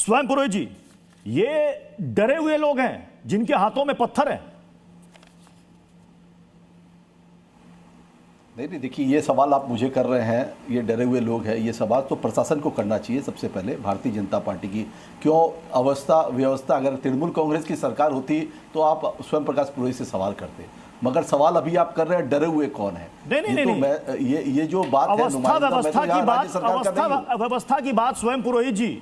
स्वयं पुरोहित जी, ये डरे हुए लोग हैं जिनके हाथों में पत्थर है। नहीं, देखिए, ये सवाल आप मुझे कर रहे हैं, ये डरे हुए लोग हैं, ये सवाल तो प्रशासन को करना चाहिए सबसे पहले, भारतीय जनता पार्टी की। क्यों व्यवस्था अगर तृणमूल कांग्रेस की सरकार होती तो आप स्वयं प्रकाश पुरोहित से सवाल करते, मगर सवाल अभी आप कर रहे हैं डरे हुए कौन है। ये जो बात है, व्यवस्था की बात स्वयं पुरोहित जी,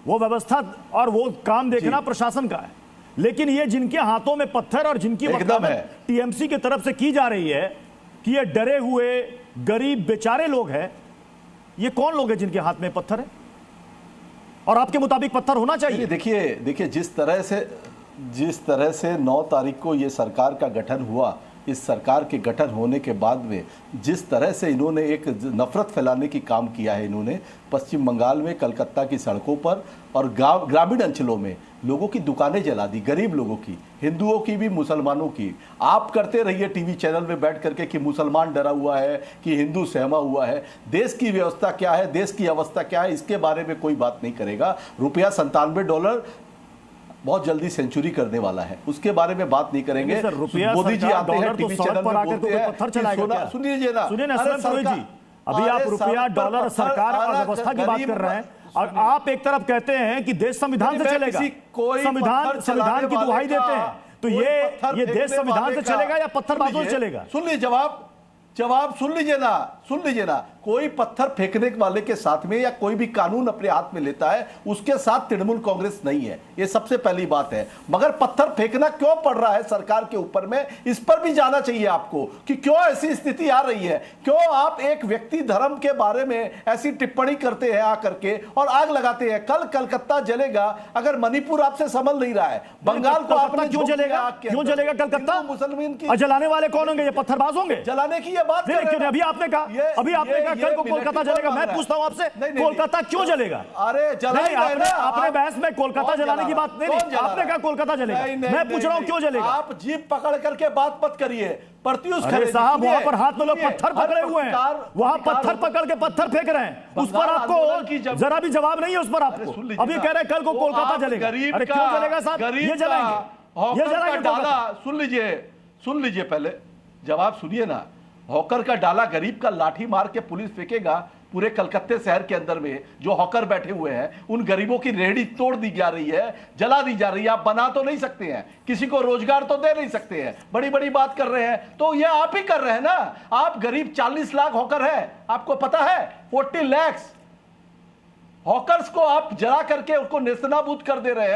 वो व्यवस्था और वो काम देखना प्रशासन का है, लेकिन ये जिनके हाथों में पत्थर और जिनकी वकालत टीएमसी की तरफ से की जा रही है कि ये डरे हुए गरीब बेचारे लोग हैं, ये कौन लोग हैं जिनके हाथ में पत्थर है? और आपके मुताबिक पत्थर होना चाहिए। देखिए जिस तरह से 9 तारीख को ये सरकार का गठन हुआ, इस सरकार के गठन होने के बाद में जिस तरह से इन्होंने एक नफरत फैलाने की काम किया है, इन्होंने पश्चिम बंगाल में, कलकत्ता की सड़कों पर और ग्रामीण अंचलों में लोगों की दुकानें जला दी, गरीब लोगों की, हिंदुओं की भी, मुसलमानों की। आप करते रहिए टीवी चैनल में बैठ करके कि मुसलमान डरा हुआ है, कि हिंदू सहमा हुआ है। देश की व्यवस्था क्या है, देश की अवस्था क्या है, इसके बारे में कोई बात नहीं करेगा। रुपया $97 बहुत जल्दी सेंचुरी करने वाला है, उसके बारे में बात नहीं करेंगे। मोदी जी आते हैं टीवी चैनल में बोलते हैं, सुनिए ना पुरोहित जी, अभी आप रुपया, डॉलर, सरकार और व्यवस्था की बात कर रहे हैं, और आप एक तरफ कहते हैं कि देश संविधान से चलेगा, संविधान की दुहाई देते हैं, तो ये देश संविधान से चलेगा या पत्थरबाजों से चलेगा? सुन लीजिए जवाब सुन लीजिए ना। कोई पत्थर फेंकने वाले के साथ में या कोई भी कानून अपने हाथ में लेता है, उसके साथ तृणमूल कांग्रेस नहीं है, ये सबसे पहली बात है। मगर पत्थर फेंकना क्यों पड़ रहा है सरकार के ऊपर में, इस पर भी जाना चाहिए आपको कि क्यों ऐसी स्थिति आ रही है। क्यों आप एक व्यक्ति धर्म के बारे में ऐसी टिप्पणी करते हैं आकर के और आग लगाते हैं। कल कलकत्ता जलेगा अगर मणिपुर आपसे संभल नहीं रहा है। बंगाल को आपने क्यों जलेगा कलकत्ता? मुसलमान की जलाने वाले कौन होंगे? ये पत्थरबाज होंगे। जलाने की ये बात अभी आपने कहा कल को कोलकाता जलेगा। मैं पूछता हूं आपसे, कोलकाता क्यों जलेगा? अरे आपने बहस में कोलकाता जलाने की बात नहीं, आपने कहा कोलकाता जलेगा। मैं पूछ रहा हूं क्यों जलेगा? आप जीप पकड़ करके बात मत करिए। प्रत्युष साहब, वहां पर हाथ में लोग पत्थर पकड़े हुए हैं, वहां पत्थर पकड़ के पत्थर फेंक रहे हैं, उस पर आपको जरा भी जवाब नहीं है। उस पर आपको अभी कह रहे हैं कल को कोलकाता जलेगा। अरे क्यों जलेगा साहब? ये जलाएंगे। सुन लीजिए पहले जवाब सुनिए ना। हॉकर का डाला गरीब का लाठी मार के पुलिस फेंकेगा पूरे कलकत्ते शहर के अंदर में, जो हॉकर बैठे हुए हैं उन गरीबों की रेहड़ी तोड़ दी जा रही है, जला दी जा रही है। आप बना तो नहीं सकते हैं, किसी को रोजगार तो दे नहीं सकते हैं, बड़ी बड़ी बात कर रहे हैं, तो ये आप ही कर रहे हैं ना। आप गरीब 40 लाख हॉकर है, आपको पता है 40 लाख हॉकर्स को आप जला करके उनको नेस्तनाबूद कर दे रहे हैं।